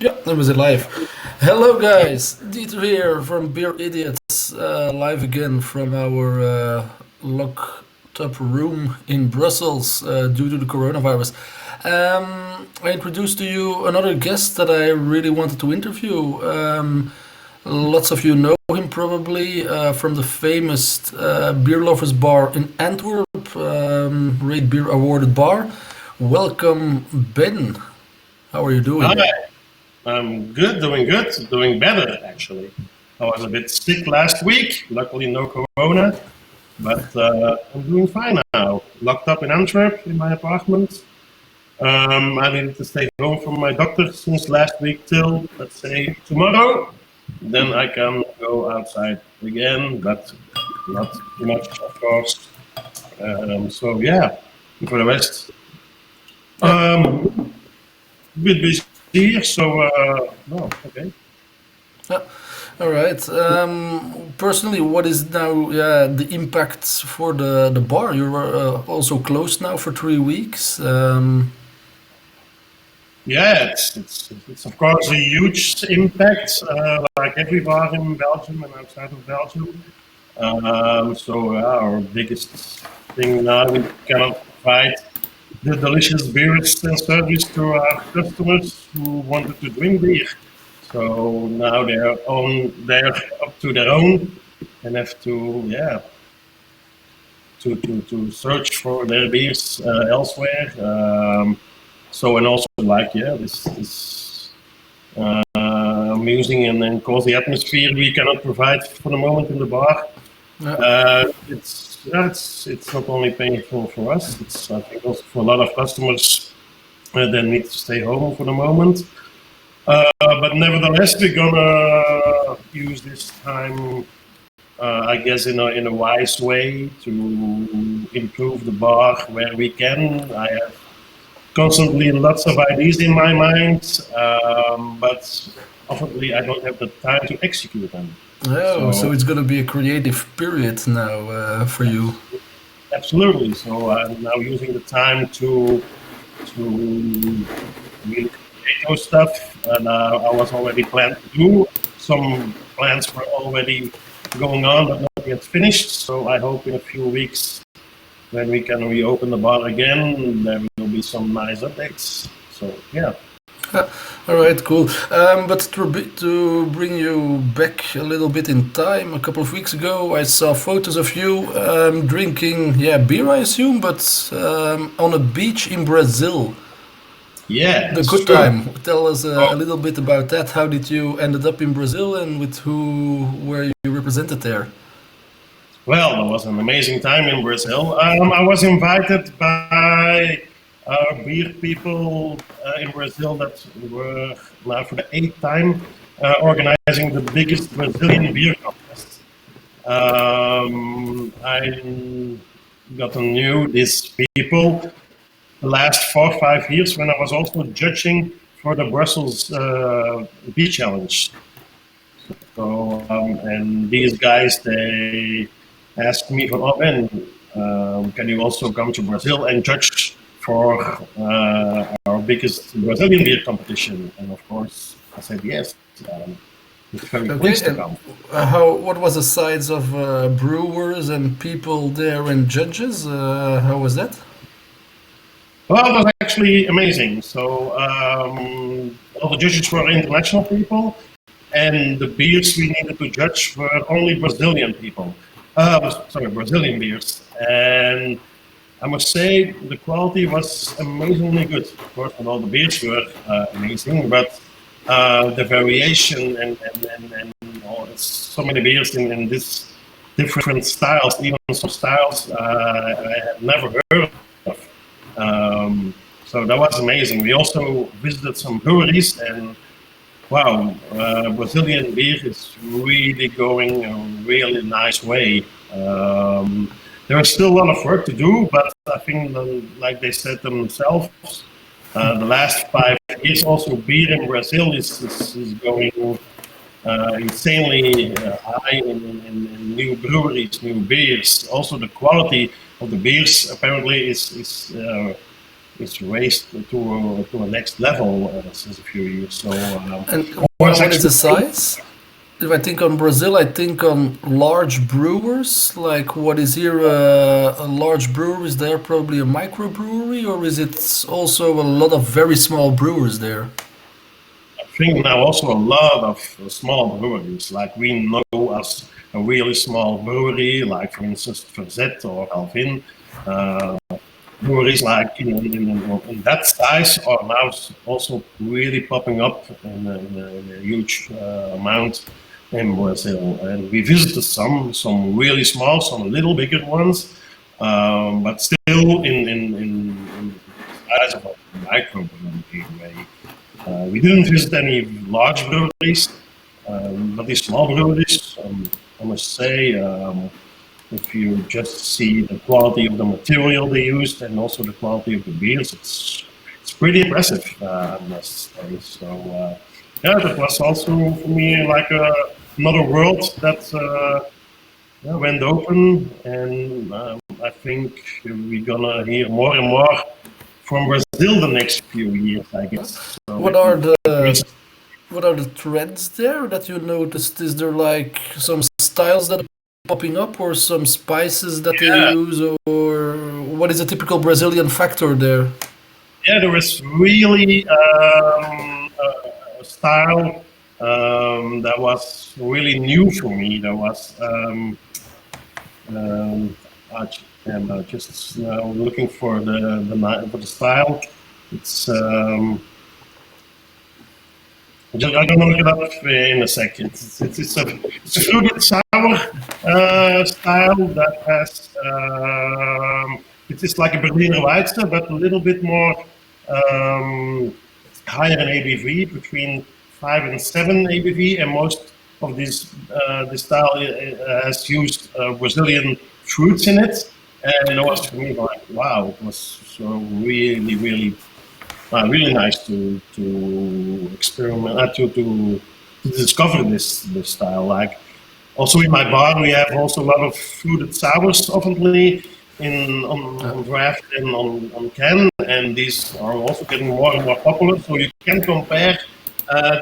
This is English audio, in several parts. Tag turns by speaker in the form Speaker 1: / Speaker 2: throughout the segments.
Speaker 1: Yeah, that was it live. Hello, guys. Dieter here from Beer Idiots, live again from our locked up room in Brussels due to the coronavirus. I introduced to you another guest that I really wanted to interview. Lots of you know him probably from the famous Beer Lovers bar in Antwerp, Ratebeer awarded bar. Welcome, Ben. How are you doing?
Speaker 2: Hi, I'm good, doing better actually. I was a bit sick last week, luckily no corona, but I'm doing fine now. Locked up in Antwerp in my apartment. I needed to stay home from my doctor since last week till, let's say, tomorrow. Then I can go outside again, but not too much, of course. So yeah, for the rest,
Speaker 1: Yeah.
Speaker 2: a bit busy here, so no, okay.
Speaker 1: Yeah. All right. Personally, what is now the impact for the bar? You were also closed now for 3 weeks.
Speaker 2: Yeah, it's of course a huge impact, like every bar in Belgium and outside of Belgium. Our biggest thing now, we cannot provide the delicious beers and service to our customers who wanted to drink beer. So now they're up to their own and have to to search for their beers elsewhere. And also like this amusing and cozy atmosphere we cannot provide for the moment in the bar.
Speaker 1: Yeah.
Speaker 2: It's not only painful for us. It's I think also for a lot of customers that need to stay home for the moment. But nevertheless, we're gonna use this time, I guess, in a wise way to improve the bar where we can. I have constantly lots of ideas in my mind, but often I don't have the time to execute them.
Speaker 1: Oh, so
Speaker 2: So
Speaker 1: it's gonna be a creative period now for you.
Speaker 2: absolutely. So I'm now using the time to really create those stuff, and I was already planned to do. Some plans were already going on, but not yet finished. So I hope in a few weeks, when we can reopen the bar again, there will be some nice updates. So yeah.
Speaker 1: All right, cool. But to bring you back a little bit in time, a couple of weeks ago, I saw photos of you drinking, yeah, beer, I assume, but on a beach in Brazil.
Speaker 2: Yeah,
Speaker 1: The
Speaker 2: that's
Speaker 1: good
Speaker 2: true.
Speaker 1: time. Tell us a
Speaker 2: Oh,
Speaker 1: little bit about that. How did you ended up in Brazil, and with who were you represented there?
Speaker 2: well, it was an amazing time in Brazil. I was invited by beer people in Brazil that were now for the eighth time organizing the biggest Brazilian beer contest. I got to know these people the last 4 or 5 years when I was also judging for the Brussels Beer Challenge. And these guys, they asked me for, oh, Ben, can you also come to Brazil and judge for our biggest Brazilian beer competition? And of course, I said yes. It's very
Speaker 1: Okay,
Speaker 2: pleased to
Speaker 1: and
Speaker 2: come.
Speaker 1: how? What was the size of brewers and people there and judges? How was that?
Speaker 2: Well, it was actually amazing. So all the judges were international people, and the beers we needed to judge were only Brazilian people. Sorry, Brazilian beers. And I must say the quality was amazingly good. Of course, not all the beers were amazing, but the variation and so many beers in this different styles, even some styles I had never heard of. So that was amazing. We also visited some breweries, and wow, Brazilian beer is really going a really nice way. There is still a lot of work to do, but I think, like they said themselves, the last 5 years also beer in Brazil is going insanely high in new breweries, new beers. Also, the quality of the beers apparently is is raised to a next level since a few years. So
Speaker 1: And
Speaker 2: was
Speaker 1: what is the
Speaker 2: actually
Speaker 1: size? If I think on Brazil, I think on large brewers. Like what is here a large brewery? Is there probably a microbrewery, or is it also a lot of very small brewers there?
Speaker 2: I think now also a lot of small breweries. Like we know as a really small brewery, like for instance Verzet or Alvin. Uh, Breweries like in that size are now also really popping up in a huge amount in Brazil. And we visited some really small, some little bigger ones, but still in the size of a microbrewery way. We didn't visit any large breweries, but these small breweries, I must say, if you just see the quality of the material they used and also the quality of the beers, it's pretty impressive, I must say. So yeah, that was also for me like another world that yeah, went open, and I think we're gonna hear more and more from Brazil the next few years, I guess. So
Speaker 1: What are
Speaker 2: there
Speaker 1: the
Speaker 2: is,
Speaker 1: what are the trends there that you noticed? Is there like some styles that are popping up, or some spices that they
Speaker 2: yeah,
Speaker 1: use, or what is a typical Brazilian factor there?
Speaker 2: yeah, there was really a style that was really new for me. That was um, I'm just now looking for for the style. It's I'm gonna look it up in a second. It's a fruited sour style that has it is like a Berliner Weisse, but a little bit more um, higher in ABV, between 5 and 7 ABV, and most of this style has used Brazilian fruits in it, and it was for me like wow, it was so really nice to experiment to discover this style. Like also in my bar, we have also a lot of fruited sours, oftenly on draft and on can, and these are also getting more and more popular. So you can compare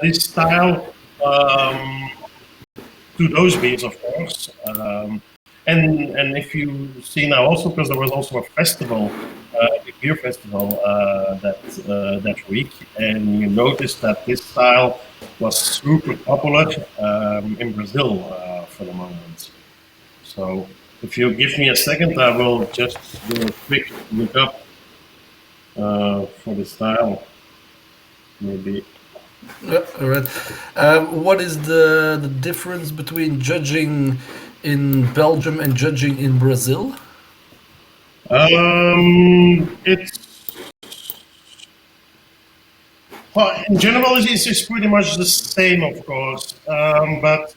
Speaker 2: this style to those beers, of course. And if you see now also because there was also a festival, a beer festival that week, and you noticed that this style was super popular in Brazil for the moment. So if you give me a second, I will just do a quick look up for the style, maybe.
Speaker 1: Yeah, all right. What is the difference between judging in Belgium and judging in Brazil?
Speaker 2: It's well, in general, it's pretty much the same, of course. But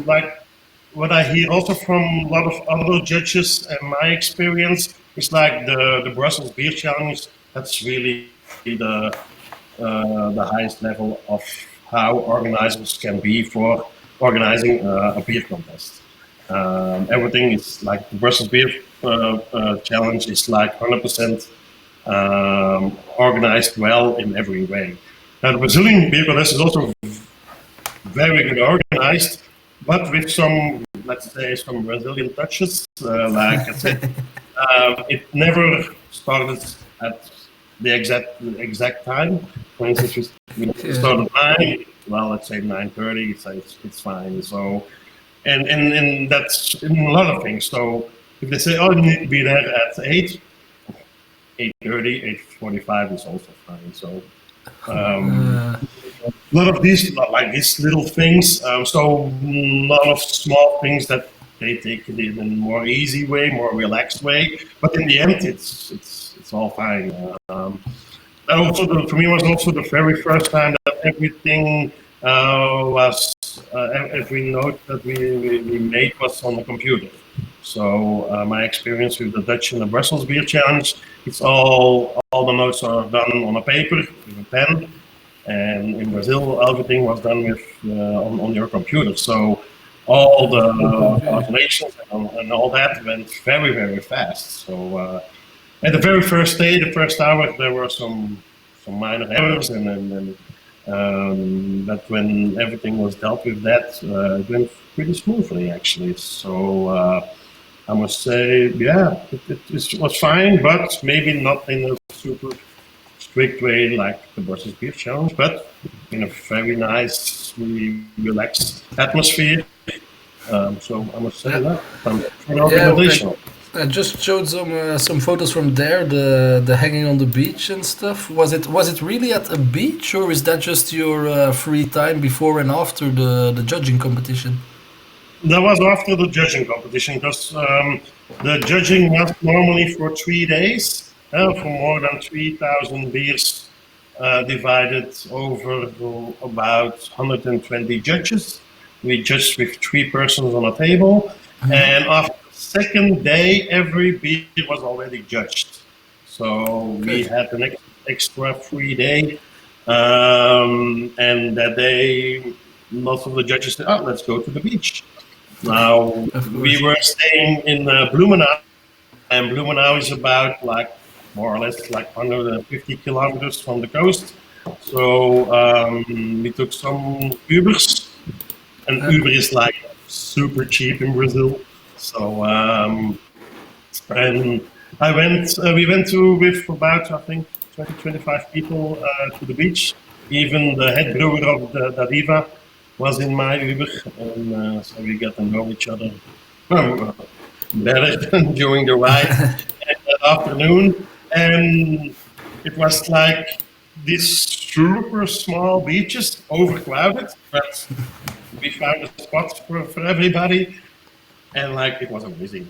Speaker 2: like what I hear also from a lot of other judges and my experience is like the Brussels Beer Challenge. That's really the highest level of how organizers can be for organizing a beer contest. Everything is like the Brussels Beer Challenge is like 100% organized well in every way. Now, the Brazilian beer contest is also very good organized, but with some, let's say, some Brazilian touches. Like I said, it never started at the exact time. For instance, we
Speaker 1: Yeah.
Speaker 2: start at 9. Well, let's say 9:30. It's fine. So, and that's in a lot of things. So if they say, oh, you need to be there at 8, 8:30, 8:45 is also fine. So
Speaker 1: Uh,
Speaker 2: a lot of these, like these little things, so a lot of small things that they take it in a more easy way, more relaxed way. But in the end, it's all fine. And also, for me, was also the very first time that everything was every note that we made was on the computer. So my experience with the Dutch and the Brussels Beer Challenge, it's all the notes are done on a paper with a pen, and in Brazil, everything was done with on your computer. So all the
Speaker 1: okay.
Speaker 2: calculations and all that went very fast. So At the very first day, the first hour, there were some minor errors, but when everything was dealt with, that it went pretty smoothly actually. So I must say, yeah, it was fine, but maybe not in a super strict way like the Brussels Beer Challenge, but in a very nice, really relaxed atmosphere. So I must say
Speaker 1: Yeah,
Speaker 2: that for the
Speaker 1: yeah.
Speaker 2: organization.
Speaker 1: I just showed some photos from there, the hanging on the beach and stuff. Was it really at a beach, or is that just your free time before and after the judging competition?
Speaker 2: That was after the judging competition because the judging was normally for 3 days, for more than 3,000 beers divided over about 120 judges. We judged with 3 persons on a table, and after the second day, every beer was already judged. So we
Speaker 1: Good,
Speaker 2: had an extra free day, and that day, most of the judges said, "Oh, let's go to the beach." Now,
Speaker 1: of
Speaker 2: we
Speaker 1: course.
Speaker 2: were staying in Blumenau, and Blumenau is about like more or less like 150 kilometers from the coast. So we took some Ubers, and Uber is like super cheap in Brazil. So and we went to with about I think 20, 25 people to the beach. Even the head brewer of the Riva was in my Uber, and so we got to know each other better during the ride and that afternoon. And it was like these super small beaches, overcrowded, but we found a spot for everybody, and like it was amazing.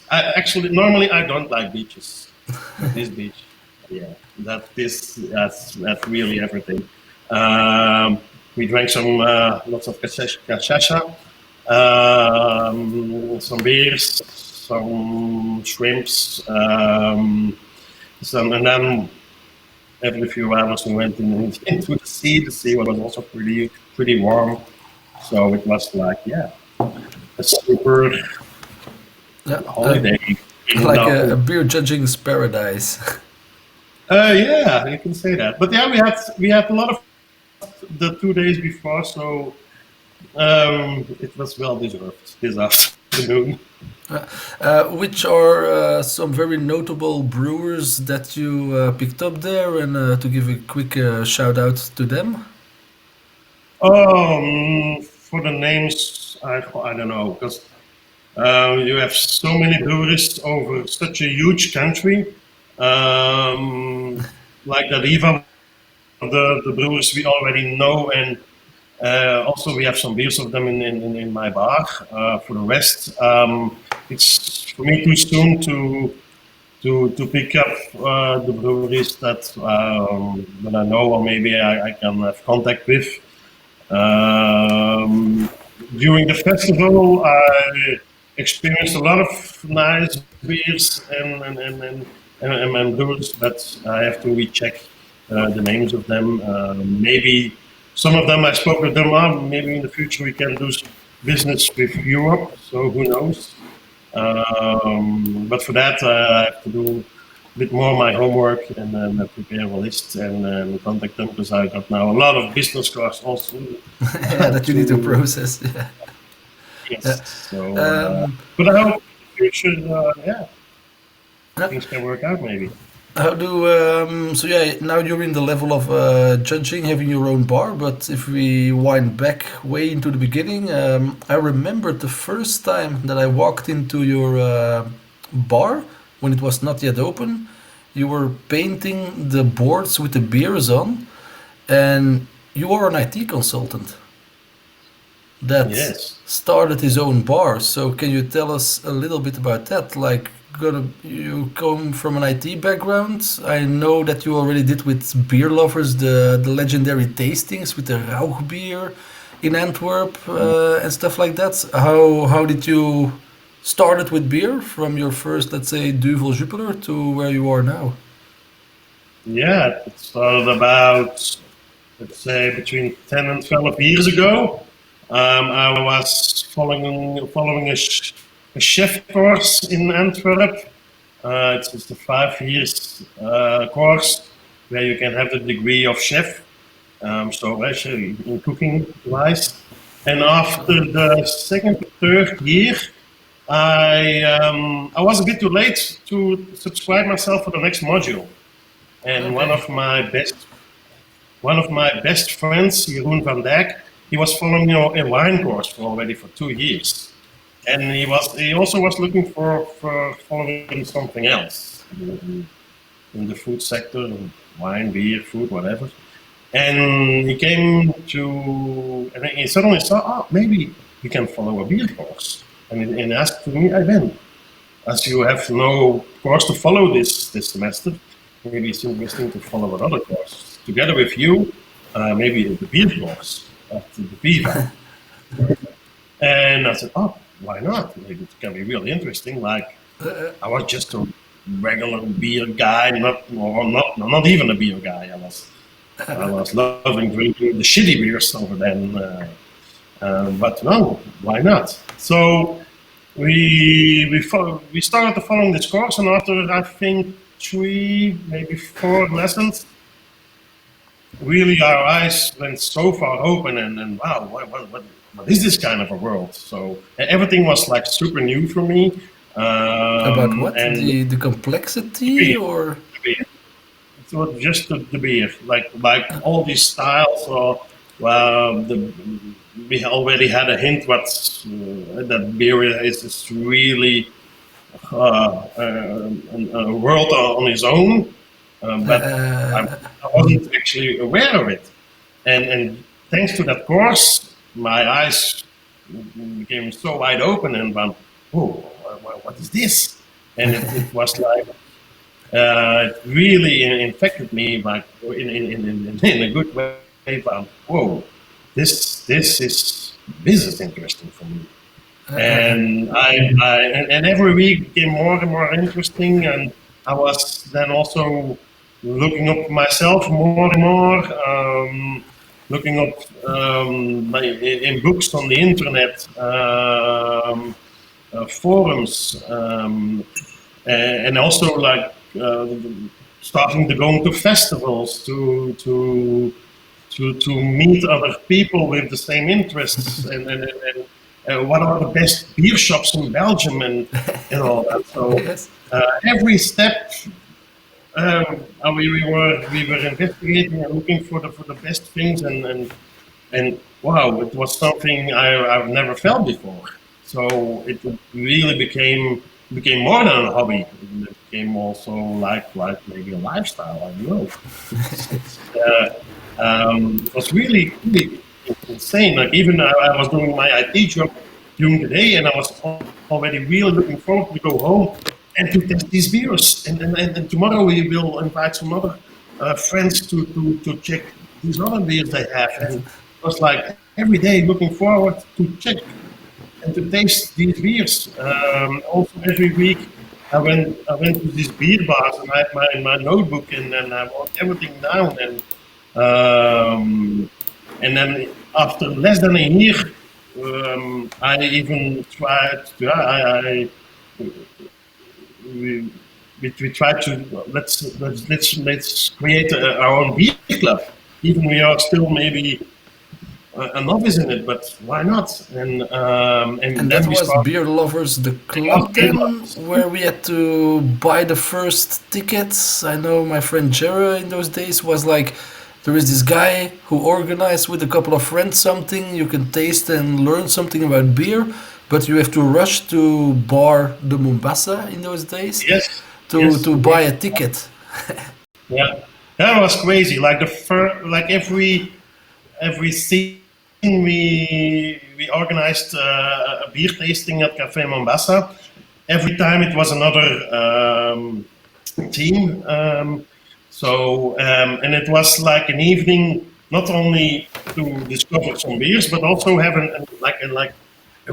Speaker 2: Actually normally I don't like beaches, but this beach, yeah, that's really everything. We drank some lots of cachaça, some beers, some shrimps, some, and then every few hours we went into the sea. The sea was also pretty warm, so it was like, yeah, a super
Speaker 1: Yeah,
Speaker 2: holiday. Even
Speaker 1: like a
Speaker 2: though,
Speaker 1: beer judging's paradise.
Speaker 2: yeah, you can say that. But yeah, we had a lot of the 2 days before, so it was well deserved this afternoon.
Speaker 1: Which are some very notable brewers that you picked up there, and to give a quick shout out to them?
Speaker 2: For the names, I don't know because you have so many breweries over such a huge country. Um, like the Riva, the brewers we already know, and also we have some beers of them in my bar. For the rest, it's for me too soon to pick up the breweries that I know or maybe I can have contact with. Um, During the festival, I experienced a lot of nice beers and brewers, but I have to recheck the names of them. Maybe some of them I spoke with them on. Maybe in the future we can do business with Europe. So who knows? But for that, I have to do a bit more of my homework and then prepare a list and contact them because I got now a lot of business cards also
Speaker 1: Yeah, that you need to
Speaker 2: to
Speaker 1: process. Yeah.
Speaker 2: yes. So,
Speaker 1: Um,
Speaker 2: but I hope in the future, yeah,
Speaker 1: yeah.
Speaker 2: things can work out maybe.
Speaker 1: How do so yeah, now you're in the level of judging, having your own bar, but if we wind back way into the beginning, I remembered the first time that I walked into your bar when it was not yet open. You were painting the boards with the beers on, and you are an IT consultant that
Speaker 2: Yes.
Speaker 1: started his own bar. So can you tell us a little bit about that? Like, you come from an IT background. I know that you already did with Beer Lovers the legendary tastings with the Ratebeer in Antwerp and stuff like that. How did you started with beer from your first, let's say, Duvel Jupiler to where you are now?
Speaker 2: Yeah, it started about, let's say, between 10 and 12 years ago. I was following a chef course in Antwerp. It's a 5 years course where you can have the degree of chef, so actually in cooking wise. And after the second, third year, I was a bit too late to subscribe myself for the next module. And
Speaker 1: Okay.
Speaker 2: one of my best friends, Jeroen van Dijk, he was following a wine course for already for 2 years, and he also was looking for following something else in the food sector, wine, beer, food, whatever. And he came to, and he suddenly saw, oh, maybe we can follow a beer course. And he asked to me, "I Ben, as you have no course to follow this semester, maybe it's interesting to follow another course together with you, maybe the beer course at the Viva." And I said, "Oh, why not? Maybe it can be really interesting." Like I was just a regular beer guy, not even a beer guy. I was loving drinking the shitty beers over then, but no, why not? So we started following this course, and after I think 3, maybe 4 lessons, really our eyes went so far open, and wow, what is this kind of a world? So everything was like super new for me,
Speaker 1: About what?
Speaker 2: and
Speaker 1: The
Speaker 2: the
Speaker 1: complexity
Speaker 2: beer,
Speaker 1: or?
Speaker 2: the beer. It was just the beer, like all these styles, or we already had a hint what that beer is really a world on its own, but I wasn't actually aware of it. And thanks to that course, my eyes became so wide open and went, oh, what is this? And it was like, it really infected me, like in a good way. But whoa, this is interesting for me. And and every week became more and more interesting, and I was then also looking up myself more and more, looking up in books on the internet, forums, and also like starting to go to festivals to meet other people with the same interests, and what are the best beer shops in Belgium, and all that. So
Speaker 1: Yes.
Speaker 2: every step, we were investigating and looking for the best things, and wow, it was something I've never felt before. So it really became more than a hobby. It became also like maybe a lifestyle. I don't know. It was really insane. Like even I was doing my IT job during the day, and I was already really looking forward to go home and to test these beers. And tomorrow we will invite some other friends to check these other beers they have. And it was like every day looking forward to check and to taste these beers. Also every week I went to these beer bars, and I had my notebook, and I wrote everything down, and then after less than a year, I even tried to, we, we tried to let's create our own beer club. Even we are still maybe a novice in it, but why not? And
Speaker 1: And
Speaker 2: then
Speaker 1: that
Speaker 2: we
Speaker 1: was
Speaker 2: started
Speaker 1: Beer Lovers, the club
Speaker 2: beer
Speaker 1: then,
Speaker 2: clubs.
Speaker 1: where we had to buy the first tickets. I know my friend Jera in those days was like, there is this guy who organized with a couple of friends something. You can taste and learn something about beer, but you have to rush to Bar de Mombasa in those days
Speaker 2: Yes,
Speaker 1: to
Speaker 2: yes,
Speaker 1: buy a ticket.
Speaker 2: yeah. That was crazy. Like the first, like every scene we organized a beer tasting at Cafe Mombasa. Every time it was another team. And it was like an evening not only to discover some beers, but also have like a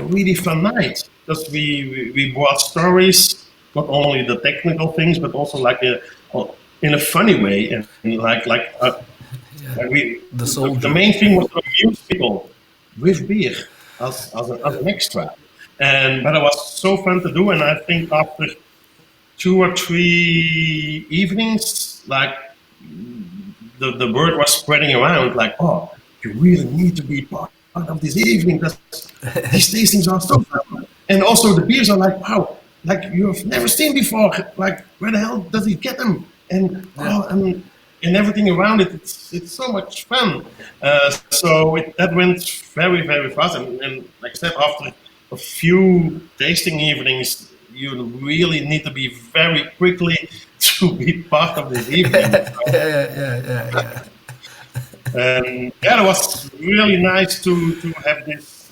Speaker 2: really fun night, because we brought stories, not only the technical things, but also like in a funny way, and
Speaker 1: Yeah,
Speaker 2: like
Speaker 1: the
Speaker 2: the
Speaker 1: soldier.
Speaker 2: main thing was to amuse people with beer as an extra. And but it was so fun to do, and I think after two or three evenings, like the word was spreading around, like, oh, you really need to be part of this evening because these tastings are so fun. And also the beers are like, wow, like you've never seen before. Like, where the hell does he get them? And
Speaker 1: Yeah.
Speaker 2: and everything around it, it's so much fun. That went very, very fast. And like I said, after a few tasting evenings, you really need to be very quickly to be part of this evening.
Speaker 1: Yeah, yeah, yeah, yeah.
Speaker 2: And yeah, it was really nice to have this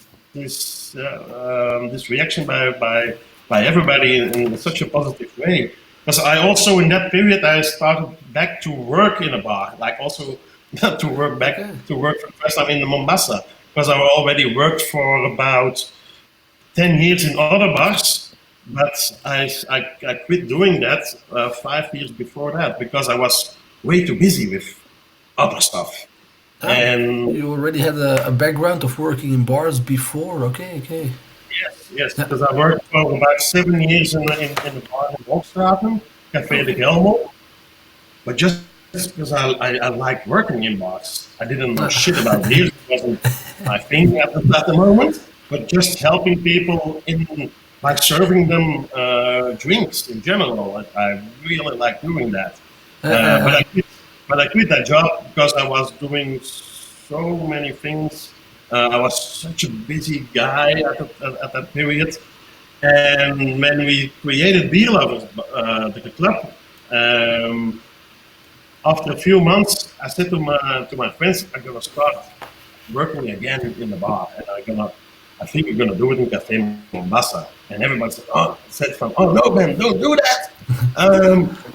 Speaker 2: reaction by everybody in such a positive way. Because I also in that period I started back to work in a bar, like also to work back
Speaker 1: Okay.
Speaker 2: to work for the first time in Mombasa, because I already worked for about 10 years in other bars, but I quit doing that 5 years before that because I was way too busy with other stuff.
Speaker 1: Ah,
Speaker 2: And
Speaker 1: you already had a background of working in bars before. Okay, okay.
Speaker 2: yes,
Speaker 1: Yeah.
Speaker 2: because I worked for about 7 years in the bar in Hoogstraten, Café de
Speaker 1: Okay.
Speaker 2: Gelmo, but just because I liked working in bars. I didn't know shit
Speaker 1: Ah,
Speaker 2: about beers. It wasn't my thing at the moment, but just helping people in by serving them drinks in general. I really like doing that.
Speaker 1: uh,
Speaker 2: Uh, but
Speaker 1: uh,
Speaker 2: I quit, but I quit that job because I was doing so many things. I was such a busy guy at that period. And when we created Beerlovers, the club, um, after a few months, I said to my friends, I'm gonna start working again in the bar, and I think we're gonna do it in Café Mombasa. And everybody said oh no, Ben, don't do that.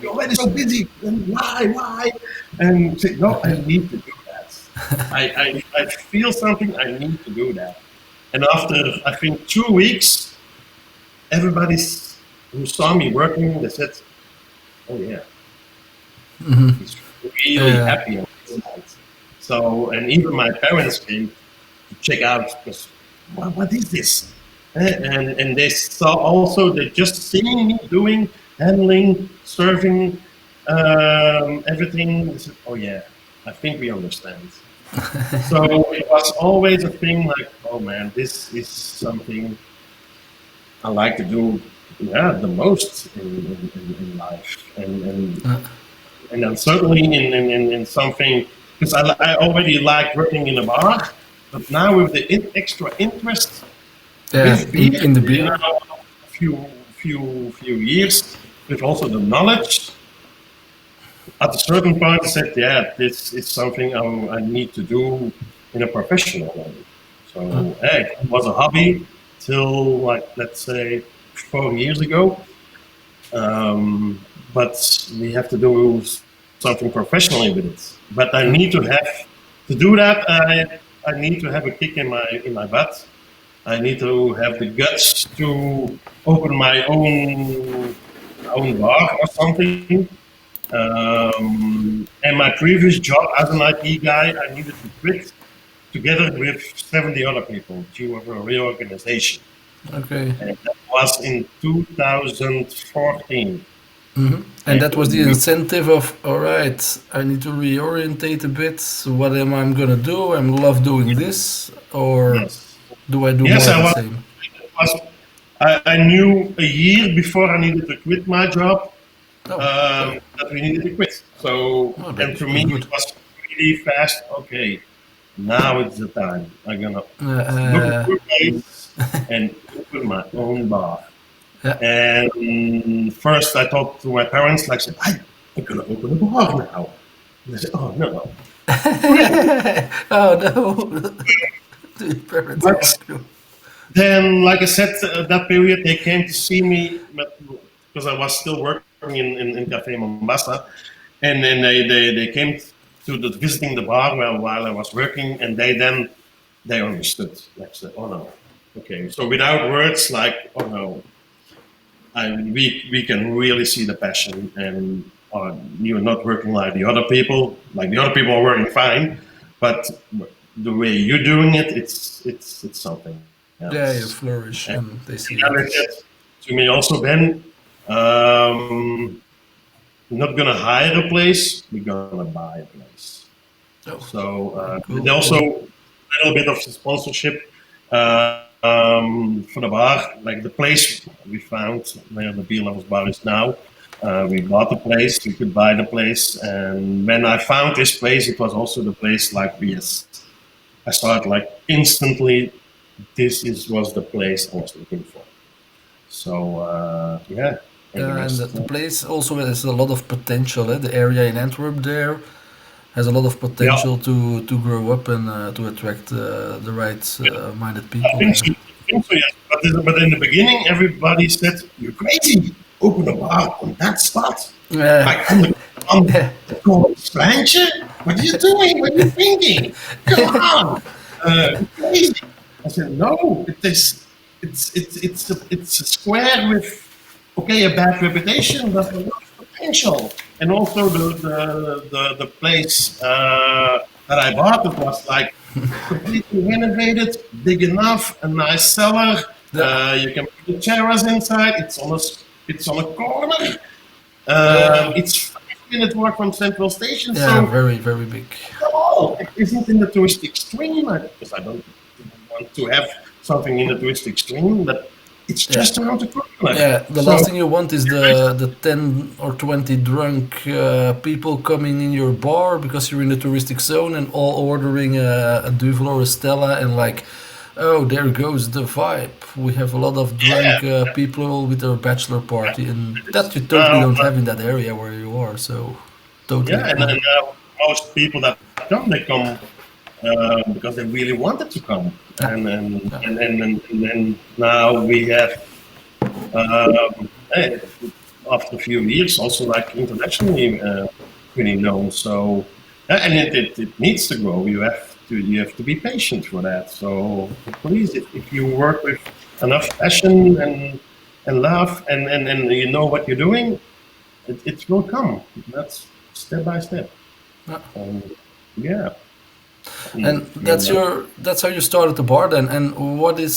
Speaker 2: You're already so busy. And why? And I said, no, I need to do that. I feel something. I need to do that. And after I think 2 weeks, everybody who saw me working, they said, oh yeah, he's really
Speaker 1: uh,
Speaker 2: happy on this night. So, and even my parents came to check out because what is this? And they saw also they just seeing me doing handling, serving, everything. They said, "Oh yeah, I think we understand." So it was always a thing like, "Oh man, this is something I like to do." Yeah, the most in life,
Speaker 1: uh,
Speaker 2: and then certainly in something because I already like working in a bar, but now with the extra interest
Speaker 1: yeah,
Speaker 2: with beer,
Speaker 1: in the
Speaker 2: you
Speaker 1: beer.
Speaker 2: know, few years, with also the knowledge. At a certain point, I said, "Yeah, this is something I need to do in a professional way."
Speaker 1: Uh,
Speaker 2: So, hey, it was a hobby till like let's say 4 years ago, but we have to do something professionally with it. But I
Speaker 1: uh,
Speaker 2: need to have to do that. I need to have a kick in my butt. I need to have the guts to open my own bar or something. And my previous job as an IT guy, I needed to quit together with 70 other people due to a reorganization.
Speaker 1: okay.
Speaker 2: And that was in 2014.
Speaker 1: And
Speaker 2: And
Speaker 1: that was the
Speaker 2: we,
Speaker 1: incentive of, all right, I need to reorientate a bit. What am I gonna do? I love doing this, or
Speaker 2: yes.
Speaker 1: do I do
Speaker 2: Yes,
Speaker 1: more of
Speaker 2: I
Speaker 1: the
Speaker 2: was.
Speaker 1: same?
Speaker 2: I knew a year before I needed to quit my job
Speaker 1: Oh, okay.
Speaker 2: that we needed to quit. So,
Speaker 1: Oh,
Speaker 2: and for me,
Speaker 1: that's
Speaker 2: it
Speaker 1: good.
Speaker 2: was really fast. Okay, now it's the time. I'm gonna
Speaker 1: Uh,
Speaker 2: look
Speaker 1: uh,
Speaker 2: for a place and open my own bar.
Speaker 1: yeah.
Speaker 2: And first, I talked to my parents, like, said, I'm gonna open a bar now. And they said, oh no, really?
Speaker 1: Oh no. The parents
Speaker 2: But
Speaker 1: ask you.
Speaker 2: then, like I said, that period they came to see me because I was still working in Café Mombasa, and then they came to visiting the bar while I was working, and they understood. Like said, oh no, okay. So without words, like oh no, we can really see the passion, and you're not working like the other people. Like the other people are working fine, but the way you're doing it, it's something
Speaker 1: Yeah, you
Speaker 2: else.
Speaker 1: flourish
Speaker 2: And
Speaker 1: and they see
Speaker 2: the
Speaker 1: it.
Speaker 2: other said to me also, Ben, Um, not gonna hire a place. We're gonna buy a place.
Speaker 1: Oh,
Speaker 2: So and
Speaker 1: cool,
Speaker 2: also
Speaker 1: cool.
Speaker 2: a little bit of sponsorship for the bar, like the place we found where the Beerlovers bar is now. We bought the place. We could buy the place, and when I found this place, it was also the place like yes, I started like instantly. This is was the place I was looking for. So yeah, and the
Speaker 1: And
Speaker 2: rest.
Speaker 1: the place also has a lot of potential. The area in Antwerp there has a lot of
Speaker 2: Yeah,
Speaker 1: potential to grow up and to attract the right minded
Speaker 2: I
Speaker 1: people
Speaker 2: think
Speaker 1: there.
Speaker 2: so. I think so, yes. But in the beginning, everybody said, "You're crazy. Open a bar on that spot,
Speaker 1: Yeah,
Speaker 2: like on the College Plantje. What are you doing? What are you thinking? Come on, you're crazy." I said, "No, it is. It's a square with okay a bad reputation, but a lot of potential, and also the place that I bought it was like." Completely renovated, big enough, a nice cellar.
Speaker 1: yeah,
Speaker 2: You can put the terrace inside. It's on a corner.
Speaker 1: yeah,
Speaker 2: It's 5 minute walk from Central Station.
Speaker 1: yeah.
Speaker 2: So
Speaker 1: Very, very big.
Speaker 2: oh, it isn't in the touristic stream because I don't want to have something in the touristic stream, but it's
Speaker 1: Yeah,
Speaker 2: just around the corner.
Speaker 1: yeah. The
Speaker 2: So
Speaker 1: last thing you want is the 10 or 20 drunk people coming in your bar because you're in the touristic zone and all ordering a Duvel or a Stella and like, oh, there goes the vibe. We have a lot of
Speaker 2: yeah,
Speaker 1: drunk people with their bachelor party, and that
Speaker 2: it's,
Speaker 1: you totally don't have in that area where you are. So, totally
Speaker 2: yeah,
Speaker 1: cool.
Speaker 2: and most people that they come because they really wanted to come.
Speaker 1: Yeah, yeah,
Speaker 2: And now we have, eh, after a few years, also like internationally pretty known. So, and it needs to grow. You have to be patient for that. So please, if you work with enough passion and love and you know what you're doing, it will come. That's step by step.
Speaker 1: yeah.
Speaker 2: Um, yeah.
Speaker 1: And
Speaker 2: And,
Speaker 1: that's how you started the bar then. And what is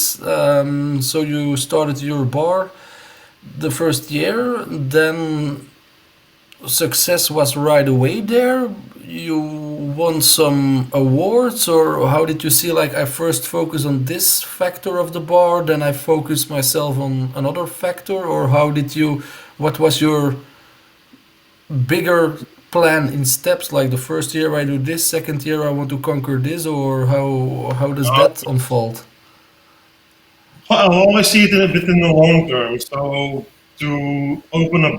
Speaker 1: so you started your bar the first year, then success was right away there. You won some awards, or how did you see? Like, I first focus on this factor of the bar, then I focus myself on another factor, or how did you? What was your bigger plan in steps? Like the first year I do this, second year I want to conquer this, or how does
Speaker 2: uh,
Speaker 1: that unfold?
Speaker 2: I always see it a bit in the long term. So to open a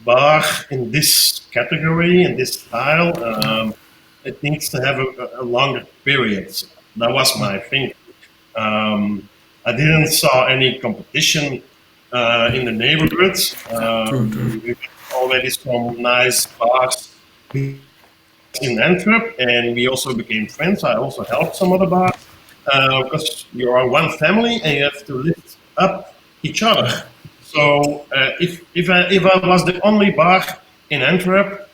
Speaker 2: bar in this category, in this style, it needs to have a longer period. That was my thing. I didn't saw any competition in the neighborhood.
Speaker 1: True, true.
Speaker 2: We had already some nice bars in Antwerp, and we also became friends. I also helped some other bars because you are one family and you have to lift up each other. So if I was the only bar in Antwerp,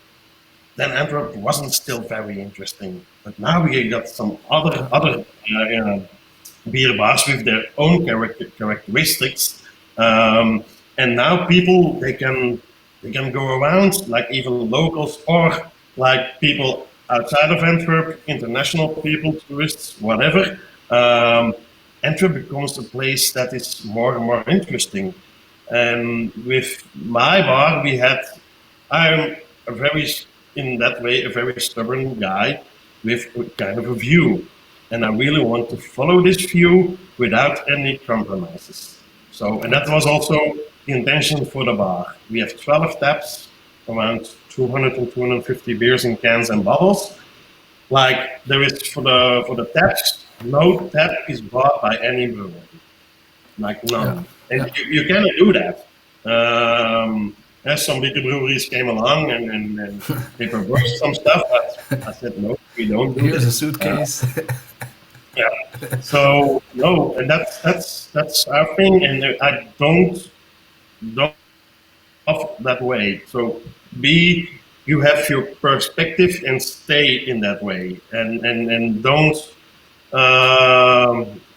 Speaker 2: then Antwerp wasn't still very interesting. But now we got some other beer bars with their own characteristics, and now people they can go around like even locals or like people outside of Antwerp, international people, tourists, whatever. Um, Antwerp becomes a place that is more and more interesting. And with my bar, I'm a very, in that way, a very stubborn guy with kind of a view. And I really want to follow this view without any compromises. So, and that was also the intention for the bar. We have 12 taps, around 200 and 250 beers in cans and bottles. Like there is for the taps, no tap is bought by any brewery, like
Speaker 1: Yeah,
Speaker 2: none. And
Speaker 1: yeah.
Speaker 2: you cannot do that. Some bigger breweries came along and they proposed some stuff, but I said no, we don't do
Speaker 1: Here's a
Speaker 2: this.
Speaker 1: suitcase.
Speaker 2: Yeah. So no, and that's our thing, and I don't off that way. So be you have your perspective and stay in that way, and don't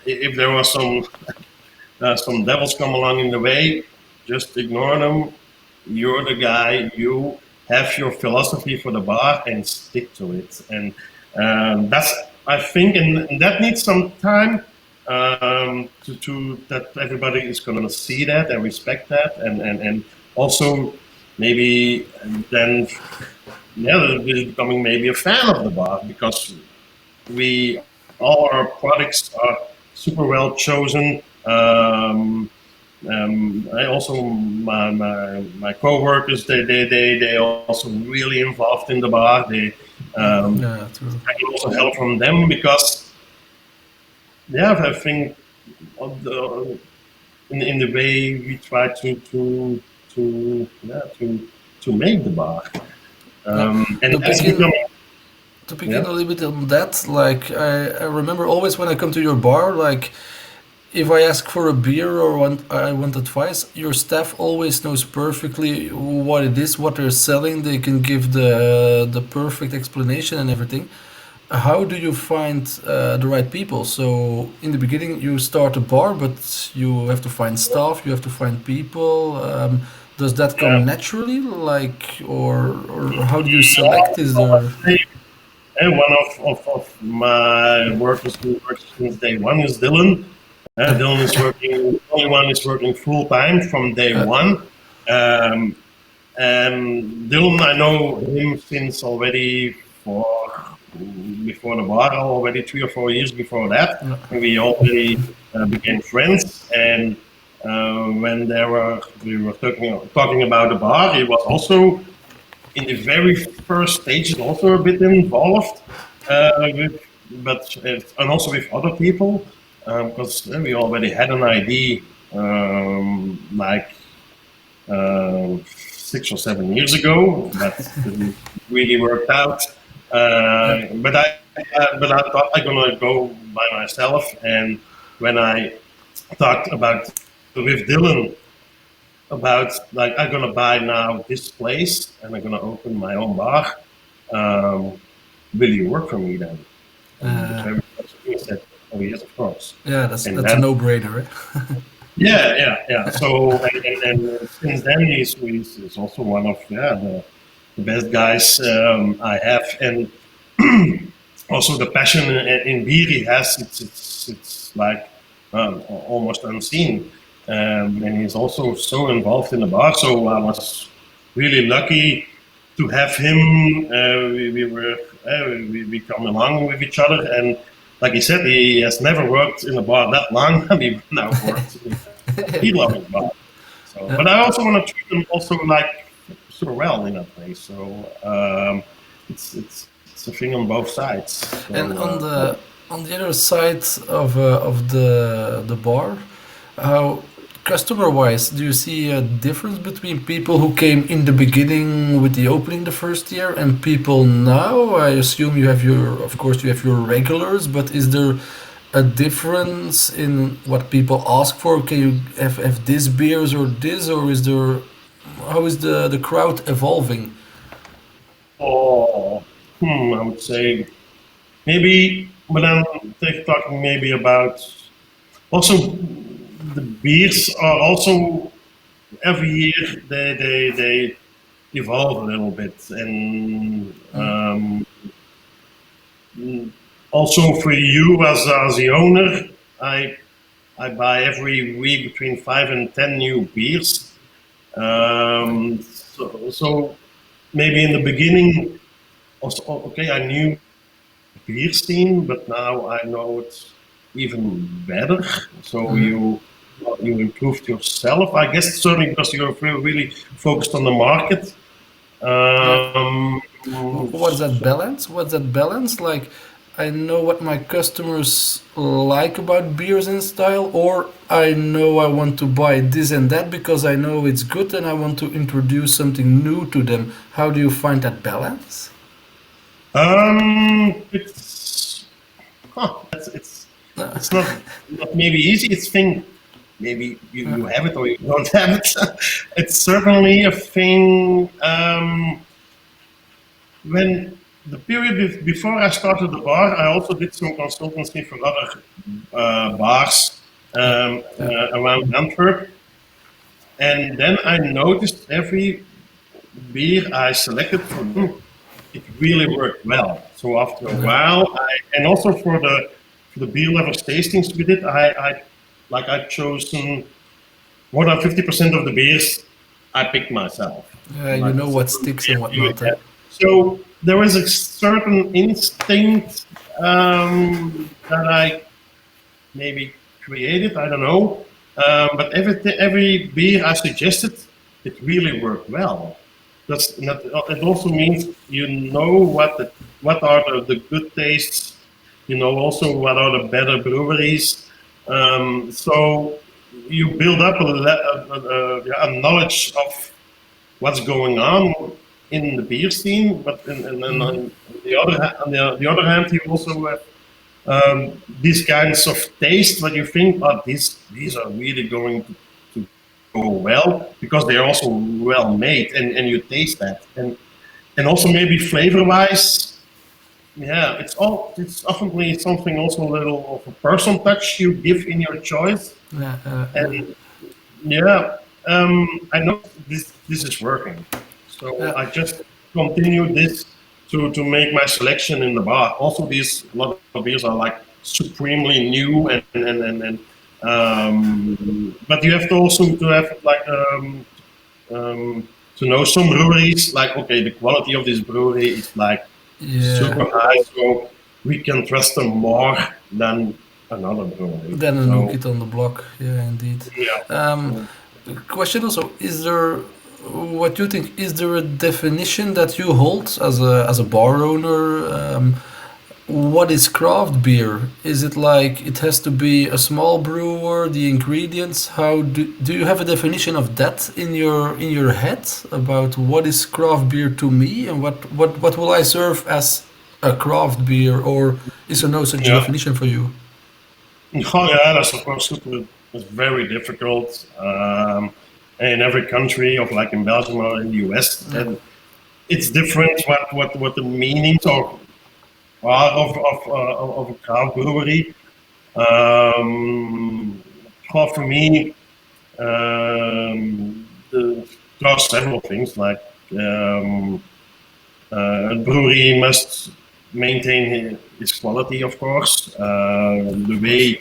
Speaker 2: if there was some devils come along in the way, just ignore them. You're the guy. You have your philosophy for the bar and stick to it. And that's, I think, and that needs some time to that everybody is going to see that and respect that, and also maybe then yeah, becoming maybe a fan of the bar because we all our products are super well chosen. I also my coworkers they also really involved in the bar. They
Speaker 1: Yeah, true.
Speaker 2: I can also help from them because yeah, I think of in the way we try to make the bar,
Speaker 1: Now,
Speaker 2: and
Speaker 1: to
Speaker 2: that's
Speaker 1: begin
Speaker 2: becoming
Speaker 1: to begin
Speaker 2: yeah.
Speaker 1: a little bit on that, like I remember always when I come to your bar, like if I ask for a beer or I want advice, your staff always knows perfectly what it is, what they're selling. They can give the perfect explanation and everything. How do you find the right people? So in the beginning, you start a bar, but you have to find staff, you have to find people. Does that
Speaker 2: Yeah.
Speaker 1: come naturally, like, or how do you select? Is there?
Speaker 2: And one of my workers who works since day one is Dylan. Dylan is working, only one is working full time from day
Speaker 1: Uh,
Speaker 2: one. Um, and Dylan, I know him since already for before the bar, already 3 or 4 years before that.
Speaker 1: uh,
Speaker 2: And we already became friends. And when we were talking about the bar, he was also in the very first stages also a bit involved with, but and also with other people because we already had an idea like 6 or 7 years ago, but didn't really worked out.
Speaker 1: yeah.
Speaker 2: But I thought I'm gonna go by myself, and when I talked about with Dylan about like I'm gonna buy now this place and I'm gonna open my own bar. Um, will you work for me then? And the
Speaker 1: Uh,
Speaker 2: very first thing he said, "Oh yes, of course."
Speaker 1: yeah,
Speaker 2: And
Speaker 1: that's a
Speaker 2: then
Speaker 1: no-brainer, right?
Speaker 2: yeah. So and since then he's also one of the best guys I have, and also the passion in beer he has. It's like almost unseen, and he's also so involved in the bar. So I was really lucky to have him. We come along with each other, and like he said, he has never worked in a bar that long. We've now worked in a beer-loving bar. So,
Speaker 1: Yeah.
Speaker 2: but I also want to treat them also like super well in that way. So it's a thing on both sides. So
Speaker 1: And on the other side of the bar, how customer wise, do you see a difference between people who came in the beginning with the opening the first year and people now? I assume you have your, of course, you have your regulars, but is there a difference in what people ask for? Can you have this beers or this, or is there, how is the crowd evolving?
Speaker 2: oh, I would say maybe, but I'm talking maybe about also the beers are also every year they evolve a little bit, and also for you as the owner, I I buy every week between 5 and 10 new beers. So maybe in the beginning, also, okay, I knew beer scene, but now I know it even better. So you improved yourself, I guess, certainly because you're really focused on the market.
Speaker 1: Yeah.
Speaker 2: Um,
Speaker 1: What's that balance? What's that balance? Like, I know what my customers like about beers and style, or I know I want to buy this and that because I know it's good and I want to introduce something new to them. How do you find that balance?
Speaker 2: it's it's not maybe easy. It's thing maybe you have it or you don't have it. It's certainly a thing. When the period before I started the bar, I also did some consultancy for other bars
Speaker 1: Yeah, yeah,
Speaker 2: around Antwerp, And then I noticed every beer I selected for them, it really worked well. So after a
Speaker 1: Yeah.
Speaker 2: while, and also for the beer lovers tastings we did, I've chosen more than 50% of the beers I picked myself.
Speaker 1: You
Speaker 2: Like
Speaker 1: know
Speaker 2: it's a
Speaker 1: what
Speaker 2: good
Speaker 1: sticks and
Speaker 2: beer,
Speaker 1: whatnot.
Speaker 2: yeah. So there is a certain instinct that I maybe created. I don't know, but every beer I suggested, it really worked well. That's not, it also means you know what are the good tastes. You know also what are the better breweries. So you build up yeah, a knowledge of what's going on in the beer scene, but on the other the other hand, you also have these kinds of taste what you think, oh, these are really going to go well because they are also well made, and you taste that, and also maybe flavor wise, yeah, it's often something also a little of a personal touch you give in your choice,
Speaker 1: Yeah,
Speaker 2: and yeah, I know this is working, so
Speaker 1: yeah,
Speaker 2: I just continue this to make my selection in the bar. Also, these a lot of beers are like supremely new, but you have to also to have like to know some breweries. Like okay, the quality of this brewery is like
Speaker 1: yeah.
Speaker 2: super high, so we can trust them more than another brewery.
Speaker 1: Then a new
Speaker 2: So
Speaker 1: kid on the block. Yeah, indeed.
Speaker 2: yeah.
Speaker 1: Um, Question also: is there, what you think? Is there a definition that you hold as a bar owner? What is craft beer? Is it like it has to be a small brewer? The ingredients? How do you have a definition of that in your head about what is craft beer to me and what will I serve as a craft beer, or is there no such
Speaker 2: Yeah.
Speaker 1: definition for you?
Speaker 2: Oh, yeah, that's of course super. It's very difficult in every country, of like in Belgium or in the US,
Speaker 1: Yeah.
Speaker 2: and it's different what the meanings are of a craft brewery. Well, for me, there are several things like a brewery must maintain its quality, of course, the
Speaker 1: Of course.
Speaker 2: way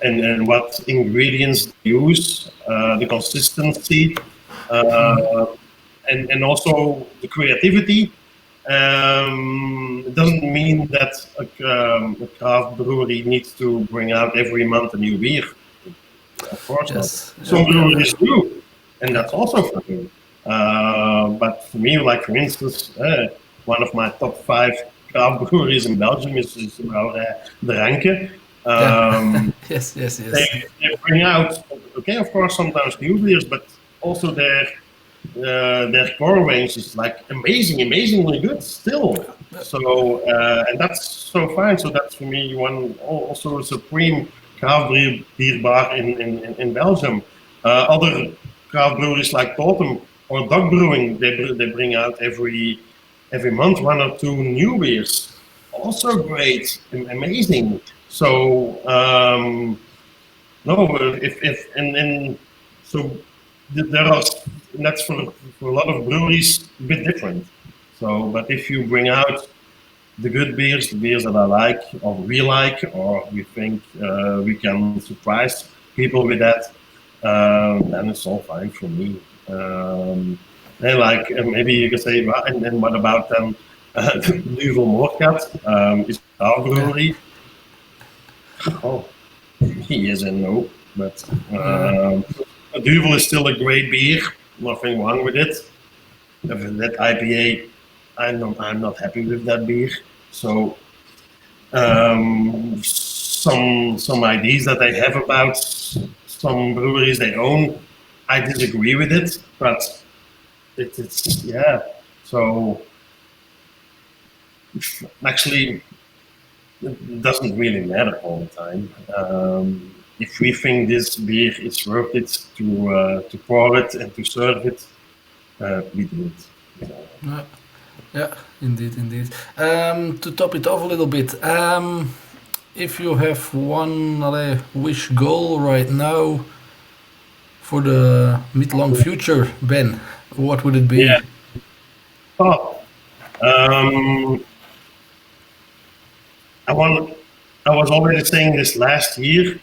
Speaker 2: and what ingredients they use, the consistency, uh, and also the creativity. It doesn't mean that a craft brewery needs to bring out every month a new beer. Of course not.
Speaker 1: Yes.
Speaker 2: Some
Speaker 1: Yeah. Yeah.
Speaker 2: breweries do, and
Speaker 1: Yeah.
Speaker 2: that's also fine. But for me, like for instance, one of my top five craft breweries in Belgium is about the Ranke.
Speaker 1: Yeah.
Speaker 2: Um,
Speaker 1: Yes. Yes.
Speaker 2: they,
Speaker 1: Yes.
Speaker 2: they bring out, okay, of course, sometimes new beers, but also their core range is like amazingly good still. So and that's so fine. So that's for me one also a supreme craft beer bar in Belgium. Other craft breweries like Totem or Dog Brewing, they bring out every month one or two new beers. Also great, amazing. So no, if and so there are that's for a lot of breweries a bit different. So, but if you bring out the good beers, the beers that I like or we like, or we think we can surprise people with that, then it's all fine for me. And like maybe you could say, well, and then what about then Duvel Moorkat? Is our
Speaker 1: Yeah.
Speaker 2: brewery? Oh, yes and no, but
Speaker 1: Uh,
Speaker 2: Duvel is still a great beer. Nothing wrong with it. That IPA, I'm not happy with that beer. So some ideas that they have about some breweries they own, I disagree with it. But it's yeah. So actually, it doesn't really matter all the time. If we think this beer is worth it to pour it and to serve it, we do it.
Speaker 1: yeah. Yeah. Indeed. Indeed. To top it off a little bit. If you have one wish goal right now for the mid-long future, Ben? What would it
Speaker 2: Yeah.
Speaker 1: be?
Speaker 2: Oh, um, I want. I was already saying this last year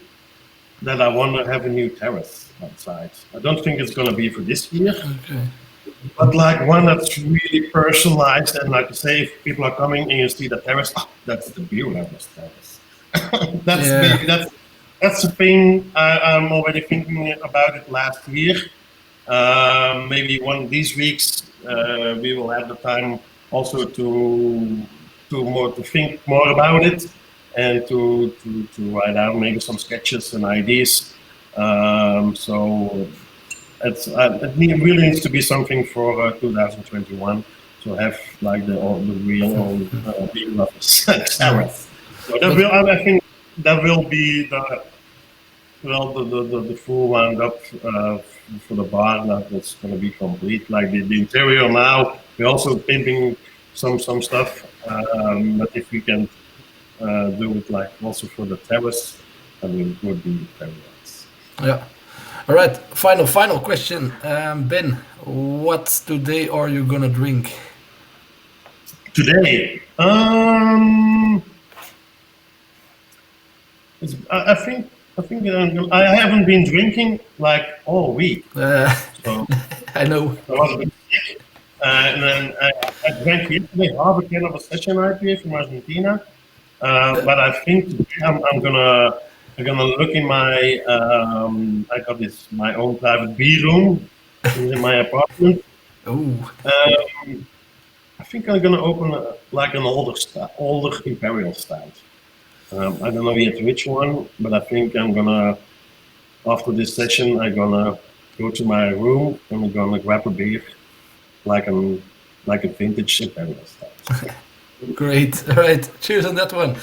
Speaker 2: that I want to have a new terrace outside. I don't think it's going to be for this year,
Speaker 1: Okay.
Speaker 2: but like one that's really personalized and like say if people are coming and you see the terrace, oh, that's the beer lovers terrace. That's
Speaker 1: Yeah.
Speaker 2: maybe that's the thing I'm already thinking about it last year. Maybe one of these weeks we will have the time also to think more about it and to write down maybe some sketches and ideas. So really needs to be something for 2021 to have like the real big love Sarah. So that
Speaker 1: But
Speaker 2: will I think that will be the full roundup for the bar that's going to be complete. Like the interior now, we're also painting some stuff. But if we can do it like also for the terrace, that would be very nice.
Speaker 1: yeah. All right. Final question, Ben. What today are you gonna drink?
Speaker 2: Today, I think I haven't been drinking like all week,
Speaker 1: Uh,
Speaker 2: so
Speaker 1: I know.
Speaker 2: I was a bit sick. And then I drank yesterday half a can of a session IPA from Argentina. But I think today I'm gonna look in my I got this my own private beer room in my apartment.
Speaker 1: Oh,
Speaker 2: I think I'm gonna open like an older imperial stout. I don't know yet which one, but I think I'm gonna after this session I'm gonna go to my room and I'm gonna grab a beer like a vintage imperial stout.
Speaker 1: great. All right. Cheers on that one.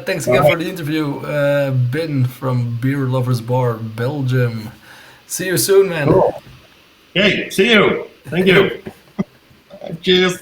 Speaker 1: Thanks
Speaker 2: All
Speaker 1: again for
Speaker 2: right,
Speaker 1: the interview, Ben from Beer Lovers Bar, Belgium. See you soon, man.
Speaker 2: cool. Okay, see you. Thank you. Cheers.